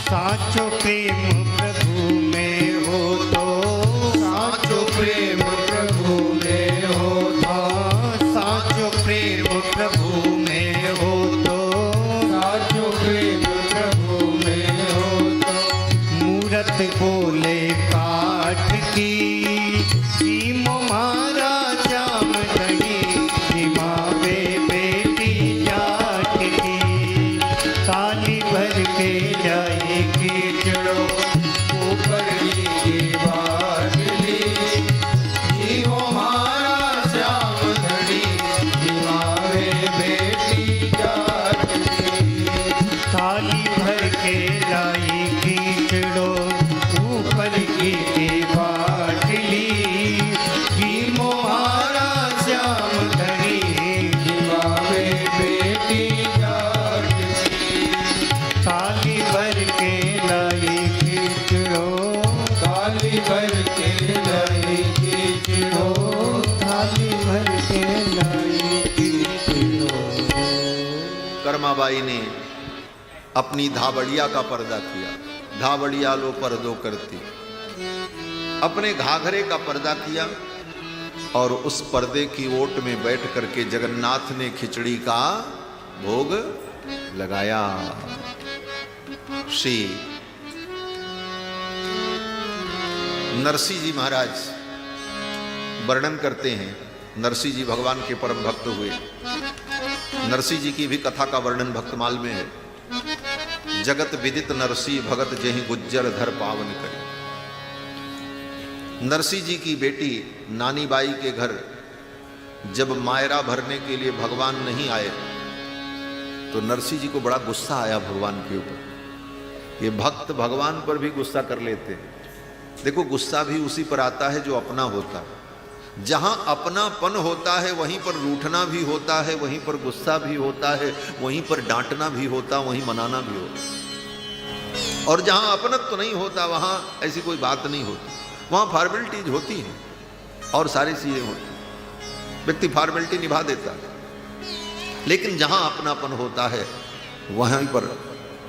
साचो प्रेम प्रभु में हो तो, साचो प्रेम प्रभु में हो तो, साचो प्रेम प्रभु में हो तो। साचो प्रेम प्रभु में हो तो। मूरत बोले काठ की, सीमो मारा श्याम धनी, जिमावे बेटी जाट की। थाली भर के जाए खींचड़ो, ऊपर की बाटली, जीवो मारा श्याम धनी, जिमावे बेटी जाट की। थाली भर के लाई खींचड़ो, ऊपर की बाटली, जीमो मारा श्याम धनी, जिमावे बेटी जाट की। थाली भर के लाई खींचड़ो, थाली भर के लाई खींचड़ो, थाली भर के लाई खींचड़ो। कर्माबाई ने अपनी धावड़िया का पर्दा किया। धावड़िया लो पर्दो करती, अपने घाघरे का पर्दा किया और उस पर्दे की ओट में बैठ करके जगन्नाथ ने खिचड़ी का भोग लगाया। श्री नरसिंह जी महाराज वर्णन करते हैं। नरसिंह जी भगवान के परम भक्त हुए। नरसिंह जी की भी कथा का वर्णन भक्तमाल में है। जगत विदित नरसिंह भगत जेहि गुज्जर धर पावन करे। नरसिंह जी की बेटी नानी बाई के घर जब मायरा भरने के लिए भगवान नहीं आए तो नरसिंह जी को बड़ा गुस्सा आया भगवान के ऊपर। ये भक्त भगवान पर भी गुस्सा कर लेते हैं। देखो, गुस्सा भी उसी पर आता है जो अपना होता है। जहां अपनापन होता है वहीं पर रूठना भी होता है, वहीं पर गुस्सा भी होता है, वहीं पर डांटना भी होता, वहीं मनाना भी होता। और जहां अपनत्व नहीं होता वहां ऐसी कोई बात नहीं होती, वहां फॉर्मेलिटीज होती हैं और सारी चीजें होती हैं, व्यक्ति फॉर्मेलिटी निभा देता है। लेकिन जहां अपनापन होता है वहीं पर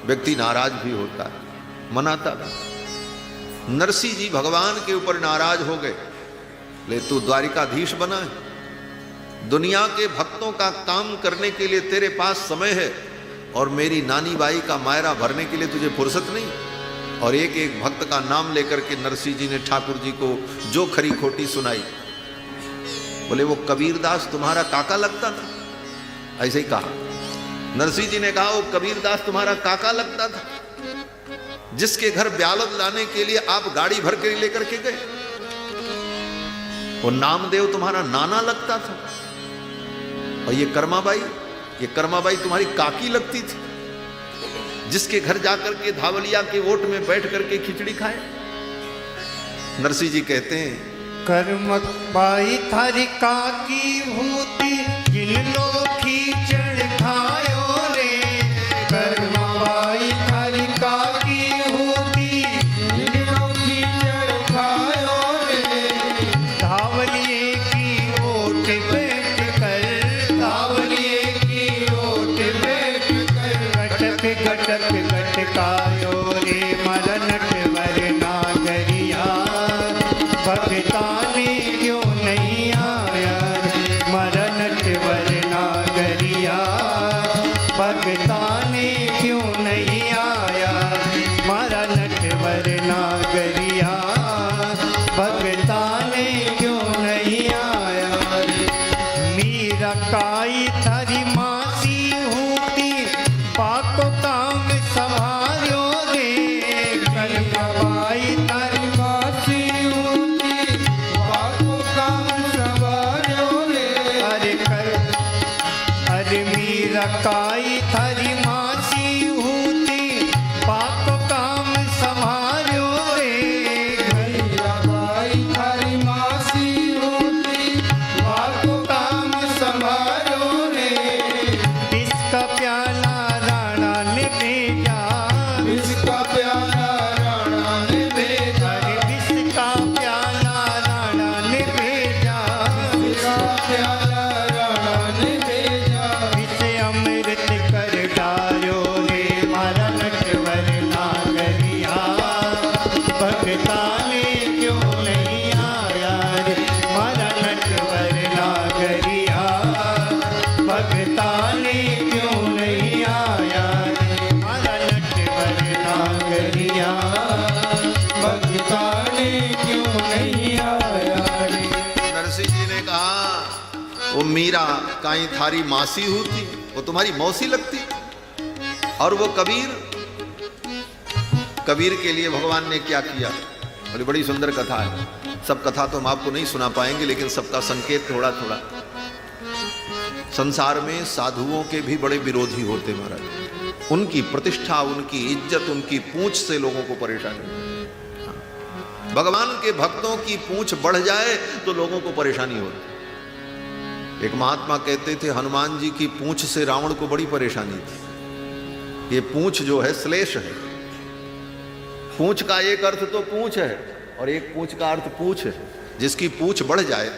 व्यक्ति नाराज भी होता है, मनाता भी। नरसिंह जी भगवान के ऊपर नाराज हो गए। ले तू द्वारिकाधीश बना है, दुनिया के भक्तों का काम करने के लिए तेरे पास समय है और मेरी नानी बाई का मायरा भरने के लिए तुझे फुर्सत नहीं। और एक एक भक्त का नाम लेकर के नरसिंह जी ने ठाकुर जी को जो खरी खोटी सुनाई। बोले वो कबीरदास तुम्हारा काका लगता था, ऐसे ही कहा। नरसिंह जी ने कहा वो कबीरदास तुम्हारा काका लगता था, जिसके घर ब्यालद लाने के लिए आप गाड़ी भर के लेकर के गए। वो नामदेव तुम्हारा नाना लगता था। और ये कर्माबाई तुम्हारी काकी लगती थी, जिसके घर जाकर के धावलिया के ओट में बैठ करके खिचड़ी खाए। नरसिंह जी कहते हैं, कर्मक बाई थारी काकी होती, जिन लोग खींचड़ खायो रे। कर्माबाई थारी काकी होती, जिन लोग खींचड़ खायो रे। धावलिए की ओट बैठ कर, धावलिए की ओट बैठ कर, गटक गटक गटकायो रे। मरन ताने क्यों नहीं आया रे मरन वरना गरिया भगताने क्यों नहीं आया मरन वरना गरिया भगताने क्यों नहीं आया रे मीरा काई थारी मासी होती पाको काम संभालो रे कलकबाई तारी मासी होती बाको काम संभालो रे अरे मीरा काई थारी मासी होती पाको काम संभालो रे कलकबाई तारी मासी होती बाको काम संभालो रे इसका प्याला राणा ने भेजा इसका प्याला राणा ने भेजा अरे इसका प्याला राणा ने भेजा इसका प्याला राणा ने भेजा इसे अमृत कर डालो रे मारा नटवर नागरिया भगताने क्यों नहीं आया रे मारा नटवर नागरिया भगताने क्यों नहीं आया रे मारा नटवर नागरिया भगताने क्यों नहीं आया रे नरसिंह जी ने कहा वो मीरा काई थारी मासी होती, वो तुम्हारी मौसी लगती। और वो कबीर के लिए भगवान ने क्या किया, बोले बड़ी सुंदर कथा है। सब कथा तो हम आपको नहीं सुना पाएंगे, लेकिन सबका संकेत थोड़ा थोड़ा। संसार में साधुओं के भी बड़े विरोधी होते महाराज। उनकी प्रतिष्ठा, उनकी इज्जत, उनकी पूंछ से लोगों को परेशानी। भगवान के भक्तों की पूंछ बढ़ जाए तो लोगों को परेशानी होती। एक महात्मा कहते थे हनुमान जी की पूंछ से रावण को बड़ी परेशानी थी। ये पूंछ जो है श्लेष है। पूंछ का एक अर्थ तो पूंछ है और एक पूंछ का अर्थ पूछ है। जिसकी पूंछ बढ़ जाए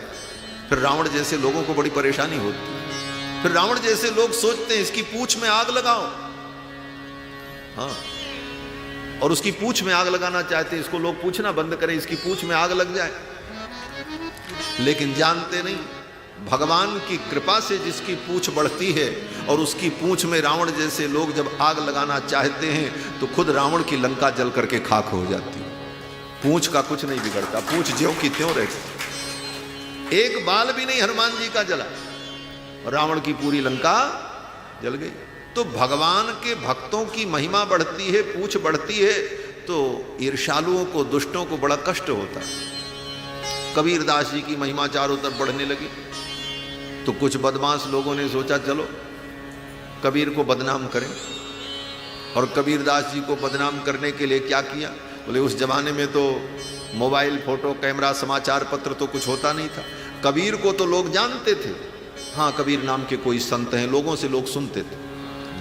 फिर रावण जैसे लोगों को बड़ी परेशानी होती। फिर रावण जैसे लोग सोचते हैं इसकी पूंछ में आग लगाओ, हाँ, और उसकी पूंछ में आग लगाना चाहते हैं। इसको लोग पूछना बंद करें, इसकी पूंछ में आग लग जाए। लेकिन जानते नहीं भगवान की कृपा से जिसकी पूंछ बढ़ती है और उसकी पूंछ में रावण जैसे लोग जब आग लगाना चाहते हैं तो खुद रावण की लंका जल करके खाक हो जाती है। पूंछ का कुछ नहीं बिगड़ता, पूंछ ज्यों की त्यों रहती। एक बाल भी नहीं हनुमान जी का जला और रावण की पूरी लंका जल गई। तो भगवान के भक्तों की महिमा बढ़ती है, पूंछ बढ़ती है तो ईर्ष्यालुओं को, दुष्टों को बड़ा कष्ट होता है। कबीरदास जी की महिमा चारों तरफ बढ़ने लगी तो कुछ बदमाश लोगों ने सोचा चलो कबीर को बदनाम करें। और कबीरदास जी को बदनाम करने के लिए क्या किया, बोले उस जमाने में तो मोबाइल, फोटो, कैमरा, समाचार पत्र तो कुछ होता नहीं था। कबीर को तो लोग जानते थे, हाँ कबीर नाम के कोई संत हैं, लोगों से लोग सुनते थे,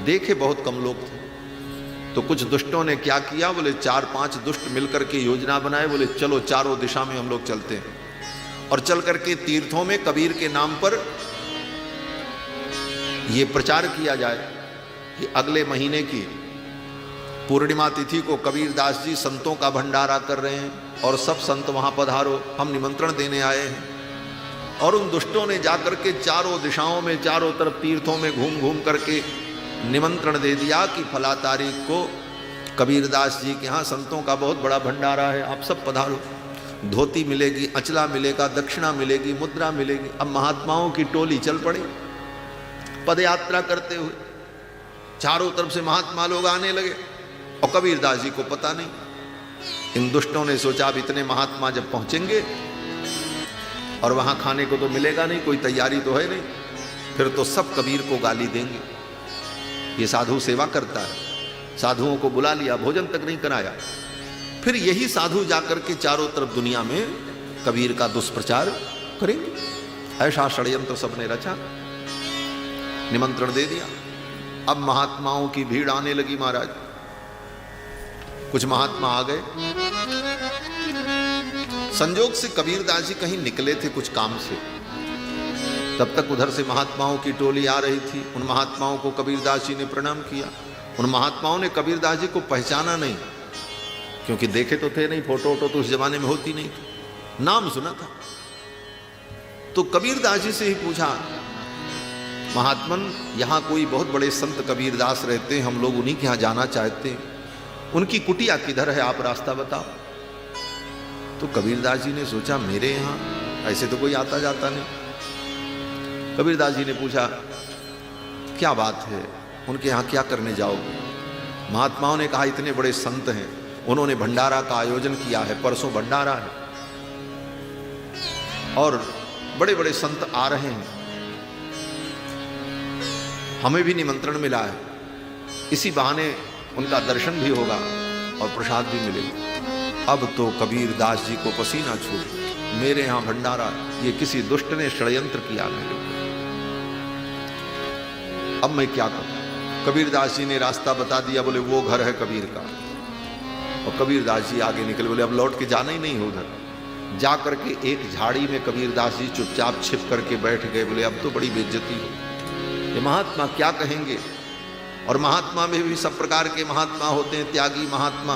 देखे बहुत कम लोग थे। तो कुछ दुष्टों ने क्या किया, बोले 4-5 दुष्ट मिलकर के योजना बनाए। बोले चलो चारों दिशा में हम लोग चलते हैं और चल करके तीर्थों में कबीर के नाम पर ये प्रचार किया जाए कि अगले महीने की पूर्णिमा तिथि को कबीरदास जी संतों का भंडारा कर रहे हैं और सब संत वहां पधारो, हम निमंत्रण देने आए हैं। और उन दुष्टों ने जाकर के चारों दिशाओं में, चारों तरफ तीर्थों में घूम घूम करके निमंत्रण दे दिया कि फला तारीख को कबीरदास जी के यहाँ संतों का बहुत बड़ा भंडारा है, आप सब पधारो। धोती मिलेगी, अचला मिलेगा, दक्षिणा मिलेगी, मुद्रा मिलेगी। अब महात्माओं की टोली चल पड़ी पद यात्रा करते हुए। चारों तरफ से महात्मा लोग आने लगे और कबीरदास जी को पता नहीं। इन दुष्टों ने सोचा अब इतने महात्मा जब पहुंचेंगे और वहां खाने को तो मिलेगा नहीं, कोई तैयारी तो है नहीं, फिर तो सब कबीर को गाली देंगे। ये साधु सेवा करता है, साधुओं को बुला लिया, भोजन तक नहीं कराया। फिर यही साधु जाकर के चारों तरफ दुनिया में कबीर का दुष्प्रचार करेंगे। ऐसा षड्यंत्र सबने रचा, निमंत्रण दे दिया। अब महात्माओं की भीड़ आने लगी महाराज। कुछ महात्मा आ गए। संजोग से कबीरदास जी कहीं निकले थे कुछ काम से, तब तक उधर से महात्माओं की टोली आ रही थी। उन महात्माओं को कबीरदास जी ने प्रणाम किया। उन महात्माओं ने कबीरदास जी को पहचाना नहीं, क्योंकि देखे तो थे नहीं, फोटो वोटो तो उस जमाने में होती नहीं थी। नाम सुना था। तो कबीरदास जी से ही पूछा, महात्मन यहाँ कोई बहुत बड़े संत कबीरदास रहते हैं, हम लोग उन्हीं के यहाँ जाना चाहते हैं, उनकी कुटिया किधर है, आप रास्ता बताओ। तो कबीरदास जी ने सोचा मेरे यहाँ ऐसे तो कोई आता जाता नहीं। कबीरदास जी ने पूछा क्या बात है, उनके यहाँ क्या करने जाओगे? महात्माओं ने कहा इतने बड़े संत हैं, उन्होंने भंडारा का आयोजन किया है, परसों भंडारा है और बड़े बड़े संत आ रहे हैं, हमें भी निमंत्रण मिला है, इसी बहाने उनका दर्शन भी होगा और प्रसाद भी मिलेगा। अब तो कबीरदास जी को पसीना छूट, मेरे यहां भंडारा, ये किसी दुष्ट ने षड्यंत्र किया मेरे ऊपर, अब मैं क्या करूं? कबीरदास जी ने रास्ता बता दिया, बोले वो घर है कबीर का। और कबीरदास जी आगे निकले, बोले अब लौट के जाना ही नहीं है उधर। जा करके एक झाड़ी में कबीरदास जी चुपचाप छिप करके बैठ गए। बोले अब तो बड़ी बेइज्जती हो, ये महात्मा क्या कहेंगे? और महात्मा में भी सब प्रकार के महात्मा होते हैं, त्यागी महात्मा,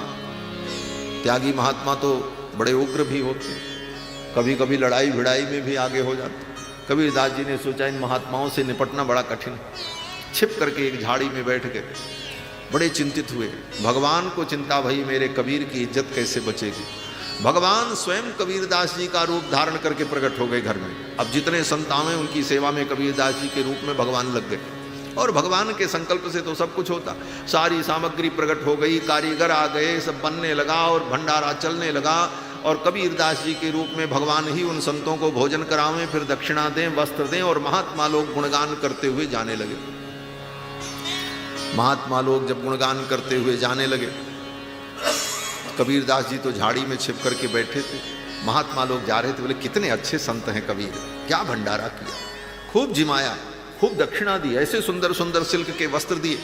त्यागी महात्मा तो बड़े उग्र भी होते हैं, कभी कभी लड़ाई भिड़ाई में भी आगे हो जाते। कबीरदास जी ने सोचा इन महात्माओं से निपटना बड़ा कठिन, छिप करके एक झाड़ी में बैठ गए, बड़े चिंतित हुए। भगवान को चिंता भई मेरे कबीर की इज्जत कैसे बचेगी। भगवान स्वयं कबीरदास जी का रूप धारण करके प्रकट हो गए घर में। अब जितने संतान हैं उनकी सेवा में कबीरदास जी के रूप में भगवान लग गए, और भगवान के संकल्प से तो सब कुछ होता। सारी सामग्री प्रकट हो गई, कारीगर आ गए, सब बनने लगा और भंडारा चलने लगा। और कबीरदास जी के रूप में भगवान ही उन संतों को भोजन करावें, फिर दक्षिणा दें, वस्त्र दें, और महात्मा लोग गुणगान करते हुए जाने लगे। महात्मा लोग जब गुणगान करते हुए जाने लगे, कबीरदास जी तो झाड़ी में छिप करके बैठे थे, महात्मा लोग जा रहे थे। बोले कितने अच्छे संत हैं कबीर, क्या भंडारा किया, खूब जिमाया, खूब दक्षिणा दी, ऐसे सुंदर सुंदर सिल्क के वस्त्र दिए,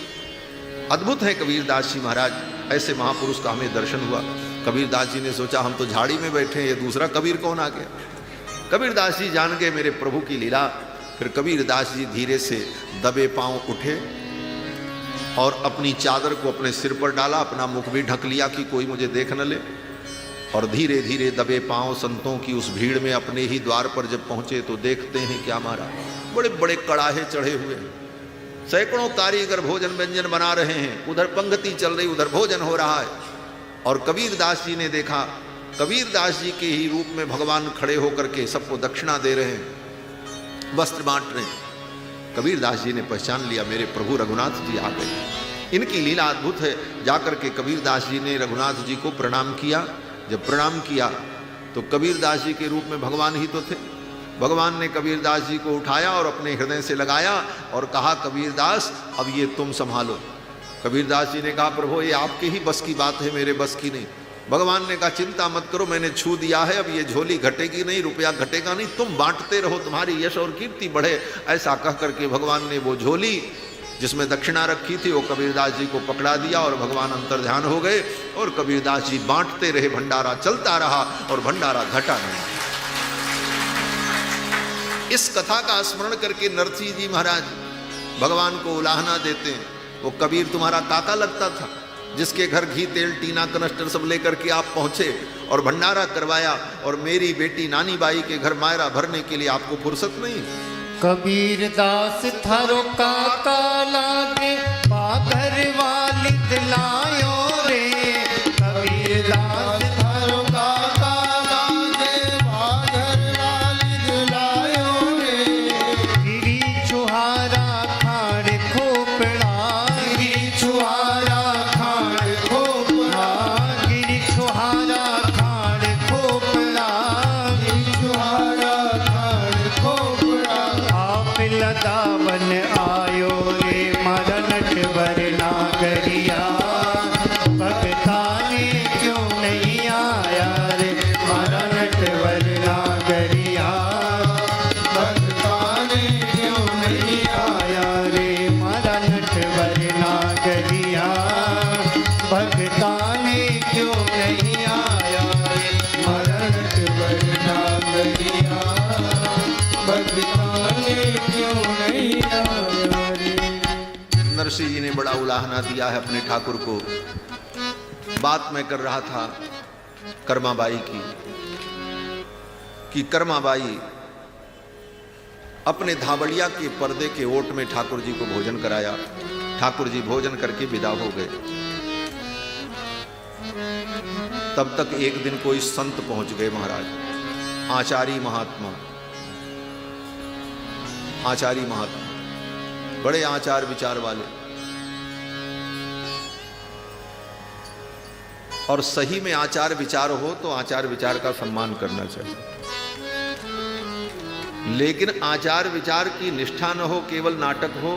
अद्भुत है कबीरदास जी महाराज। ऐसे महापुरुष का हमें दर्शन हुआ। कबीरदास जी ने सोचा हम तो झाड़ी में बैठे हैं, ये दूसरा कबीर कौन आ गया। कबीरदास जी जान गए मेरे प्रभु की लीला। फिर कबीरदास जी धीरे से दबे पांव उठे और अपनी चादर को अपने सिर पर डाला, अपना मुख भी ढक लिया कि कोई मुझे देख न ले, और धीरे धीरे दबे पांव संतों की उस भीड़ में अपने ही द्वार पर जब पहुंचे तो देखते हैं क्या मारा, बड़े बड़े कड़ाहे चढ़े हुए हैं, सैकड़ों कारीगर भोजन व्यंजन बना रहे हैं, उधर पंक्ति चल रही, उधर भोजन हो रहा है। और कबीरदास जी ने देखा, कबीरदास जी के ही रूप में भगवान खड़े होकर के सबको दक्षिणा दे रहे हैं, वस्त्र बांट रहे हैं। कबीरदास जी ने पहचान लिया मेरे प्रभु रघुनाथ जी आ गए, इनकी लीला अद्भुत है। जाकर के कबीरदास जी ने रघुनाथ जी को प्रणाम किया। जब प्रणाम किया तो कबीरदास जी के रूप में भगवान ही तो थे। भगवान ने कबीरदास जी को उठाया और अपने हृदय से लगाया और कहा कबीरदास अब ये तुम संभालो। कबीरदास जी ने कहा प्रभु ये आपके ही बस की बात है, मेरे बस की नहीं। भगवान ने कहा चिंता मत करो, मैंने छू दिया है, अब ये झोली घटेगी नहीं, रुपया घटेगा नहीं, तुम बांटते रहो, तुम्हारी यश और कीर्ति बढ़े। ऐसा कह करके भगवान ने वो झोली जिसमें दक्षिणा रखी थी वो कबीरदास जी को पकड़ा दिया और भगवान अंतर्ध्यान हो गए और कबीरदास जी बांटते रहे, भंडारा चलता रहा और भंडारा घटा नहीं। इस कथा का स्मरण करके नरसिंह जी महाराज भगवान को उलाहना देते हैं। वो कबीर तुम्हारा काका लगता था, जिसके घर घी तेल टीना कनस्टर सब लेकर के आप पहुंचे और भंडारा करवाया, और मेरी बेटी नानी बाई के घर मायरा भरने के लिए आपको फुर्सत नहीं। कबीरदास थारो काका लागे बाघर वाली दिलायो रे। कबीरदास थारो काका लागे बाघर वाली दिलायो रे। गिरी छुहारा खाड़ खोपड़ा, गिरी छुहारा खाड़ खोपड़ा, गिरी छुहारा खाड़ खोपड़ा, गिरी छुहारा खाड़ खोपड़ा। आप लदावन आयो रे मारा नटवर नागरिया। भगता ने क्यों नहीं आया रे मारा नटवर नागरिया। भगता ने क्यों नहीं आया रे मारा नटवर नागरिया। भगता ने क्यों नहीं आया रे मारा नटवर नागरिया। भगता ने क्यों नहीं आया रे। नरसिंह जी ने बड़ा उलाहना दिया है अपने ठाकुर को। बात मैं कर रहा था कर्माबाई की। कि कर्माबाई अपने धाबड़िया के पर्दे के ओट में ठाकुर जी को भोजन कराया। ठाकुर जी भोजन करके विदा हो गए। तब तक एक दिन कोई संत पहुंच गए महाराज, आचार्य महात्मा। आचार्य महात्मा बड़े आचार विचार वाले, और सही में आचार विचार हो तो आचार विचार का सम्मान करना चाहिए, लेकिन आचार विचार की निष्ठा न हो, केवल नाटक हो,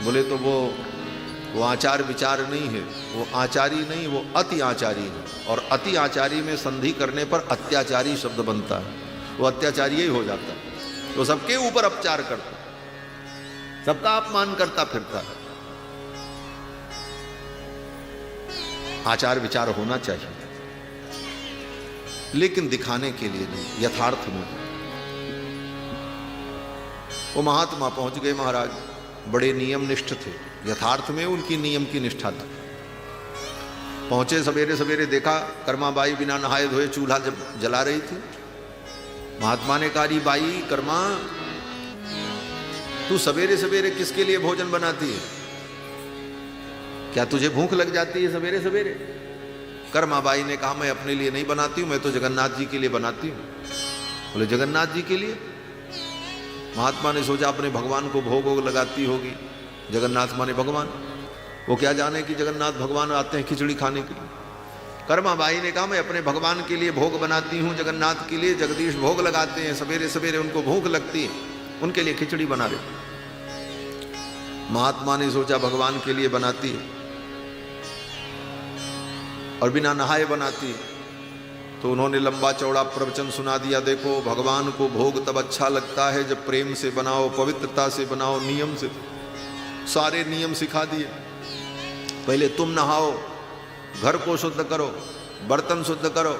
बोले तो वो आचार विचार नहीं है, वो आचारी नहीं, वो अति आचारी है। और अति आचारी में संधि करने पर अत्याचारी शब्द बनता है, वो अत्याचारी ही हो जाता है। तो सबके ऊपर अपचार करता, सबका अपमान करता फिरता है। आचार विचार होना चाहिए, लेकिन दिखाने के लिए नहीं, यथार्थ में। वो महात्मा पहुंच गए महाराज, बड़े नियम निष्ठ थे, यथार्थ में उनकी नियम की निष्ठा थी। पहुंचे सवेरे सवेरे, देखा कर्माबाई बिना नहाए धोए चूल्हा जला रही थी। महात्मा ने कहा, री बाई कर्मा, तू सवेरे सवेरे किसके लिए भोजन बनाती है? क्या तुझे भूख लग जाती है सवेरे सवेरे? कर्माबाई ने कहा, मैं अपने लिए नहीं बनाती हूं, मैं तो जगन्नाथ जी के लिए बनाती हूं। बोले जगन्नाथ जी के लिए? महात्मा ने सोचा अपने भगवान को भोग वोग लगाती होगी। जगन्नाथ माने भगवान, वो क्या जाने कि जगन्नाथ भगवान आते हैं खिचड़ी खाने के लिए। कर्माबाई ने कहा, मैं अपने भगवान के लिए भोग बनाती हूँ, जगन्नाथ के लिए जगदीश भोग लगाते हैं, सवेरे सवेरे उनको भूख लगती है, उनके लिए खिचड़ी बना रहे। महात्मा ने सोचा भगवान के लिए बनाती है और बिना नहाए बनाती है, तो उन्होंने लंबा चौड़ा प्रवचन सुना दिया। देखो, भगवान को भोग तब अच्छा लगता है जब प्रेम से बनाओ, पवित्रता से बनाओ, नियम से। सारे नियम सिखा दिए। पहले तुम नहाओ, घर को शुद्ध करो, बर्तन शुद्ध करो,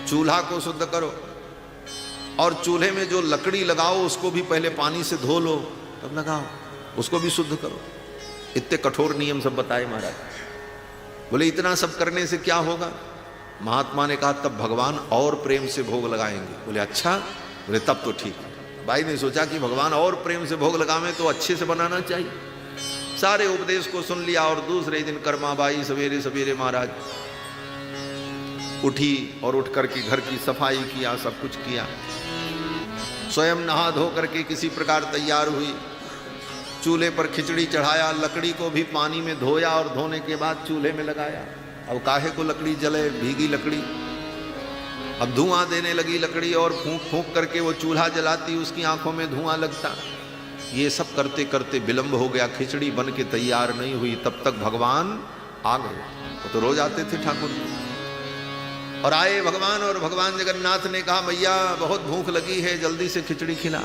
चूल्हा को शुद्ध करो, और चूल्हे में जो लकड़ी लगाओ उसको भी पहले पानी से धो लो, तब लगाओ, उसको भी शुद्ध करो। इतने कठोर नियम सब बताए महाराज। बोले इतना सब करने से क्या होगा? महात्मा ने कहा, तब भगवान और प्रेम से भोग लगाएंगे। बोले अच्छा? बोले तब तो ठीक है। भाई ने सोचा कि भगवान और प्रेम से भोग लगावे तो अच्छे से बनाना चाहिए। सारे उपदेश को सुन लिया, और दूसरे दिन कर्माबाई सवेरे सवेरे महाराज उठी और उठ करके घर की सफाई किया, सब कुछ किया, स्वयं नहा धो करके किसी प्रकार तैयार हुई। चूल्हे पर खिचड़ी चढ़ाया, लकड़ी को भी पानी में धोया और धोने के बाद चूल्हे में लगाया। अब काहे को लकड़ी जले, भीगी लकड़ी। अब धुआं देने लगी लकड़ी, और फूंक फूंक करके वो चूल्हा जलाती, उसकी आंखों में धुआं लगता। ये सब करते करते विलंब हो गया, खिचड़ी बन के तैयार नहीं हुई। तब तक भगवान आ गए। वो तो रोज आते थे ठाकुर, और आए भगवान, और भगवान जगन्नाथ ने कहा, मैया बहुत भूख लगी है, जल्दी से खिचड़ी खिला।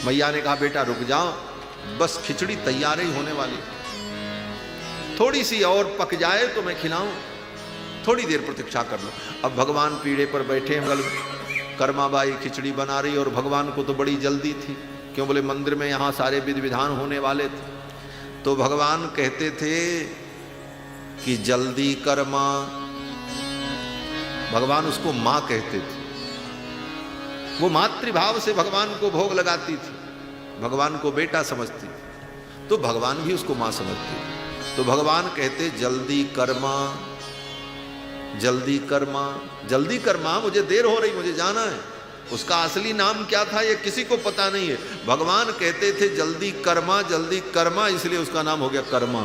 मैया ने कहा, बेटा रुक जाओ, बस खिचड़ी तैयार ही होने वाली, थोड़ी सी और पक जाए तो मैं खिलाऊं, थोड़ी देर प्रतीक्षा कर लो। अब भगवान पीढ़े पर बैठे, कर्माबाई खिचड़ी बना रही, और भगवान को तो बड़ी जल्दी थी। क्यों? बोले मंदिर में यहाँ सारे विधि विधान होने वाले थे। तो भगवान कहते थे कि जल्दी कर मां। भगवान उसको मां कहते थे। वो मातृभाव से भगवान को भोग लगाती थी, भगवान को बेटा समझती, तो भगवान भी उसको मां समझती थी। तो भगवान कहते, जल्दी कर मां, जल्दी कर मां, जल्दी कर मां, मुझे देर हो रही, मुझे जाना है। उसका असली नाम क्या था ये किसी को पता नहीं है। भगवान कहते थे जल्दी कर्मा, जल्दी कर्मा, इसलिए उसका नाम हो गया कर्मा।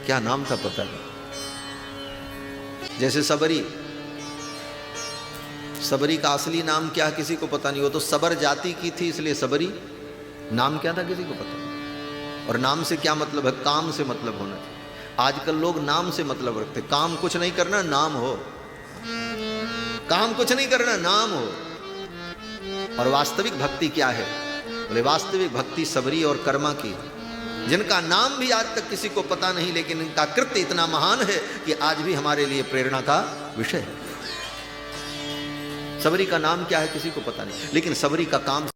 क्या नाम था पता नहीं। जैसे सबरी, सबरी का असली नाम क्या है किसी को पता नहीं। वो तो सबर जाति की थी, इसलिए सबरी। नाम क्या था किसी को पता नहीं। और नाम से क्या मतलब है? काम से मतलब होना चाहिए। आजकल लोग नाम से मतलब रखते, काम कुछ नहीं करना, नाम हो। काम कुछ नहीं करना, नाम हो। और वास्तविक भक्ति क्या है? बोले वास्तविक भक्ति सबरी और कर्मा की, जिनका नाम भी आज तक किसी को पता नहीं, लेकिन इनका कृत्य इतना महान है कि आज भी हमारे लिए प्रेरणा का विषय है। सबरी का नाम क्या है किसी को पता नहीं, लेकिन सबरी का काम,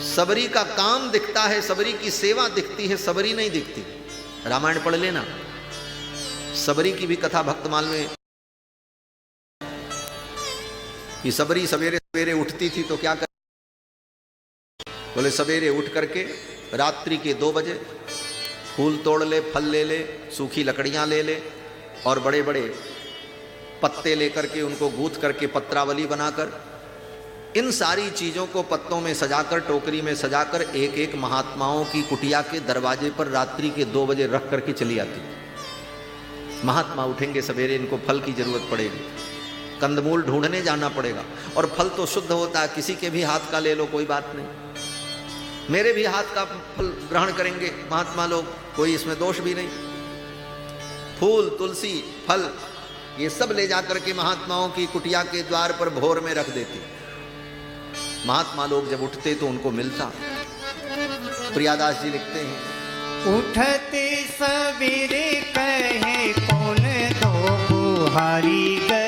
सबरी का काम दिखता है, सबरी की सेवा दिखती है, सबरी नहीं दिखती। रामायण पढ़ लेना, सबरी की भी कथा भक्तमाल में कि सबरी सवेरे सवेरे उठती थी तो क्या कर, बोले सवेरे उठ करके रात्रि के 2 बजे फूल तोड़ ले, फल ले ले, सूखी लकड़ियां ले ले और बड़े बड़े पत्ते लेकर के उनको गूंथ करके पत्रावली बनाकर इन सारी चीजों को पत्तों में सजाकर, टोकरी में सजाकर एक एक महात्माओं की कुटिया के दरवाजे पर रात्रि के 2 बजे रख करके चली आती। महात्मा उठेंगे सवेरे, इनको फल की जरूरत पड़ेगी, कंदमूल ढूंढने जाना पड़ेगा और फल तो शुद्ध होता है, किसी के भी हाथ का ले लो कोई बात नहीं, मेरे भी हाथ का फल ग्रहण करेंगे महात्मा लोग, कोई इसमें दोष भी नहीं। फूल, तुलसी, फल ये सब ले जाकर के महात्माओं की कुटिया के द्वार पर भोर में रख देती। महात्मा लोग जब उठते तो उनको मिलता। प्रियादास जी लिखते हैं, उठते सवेरे कहे कौन दो बुहारी गए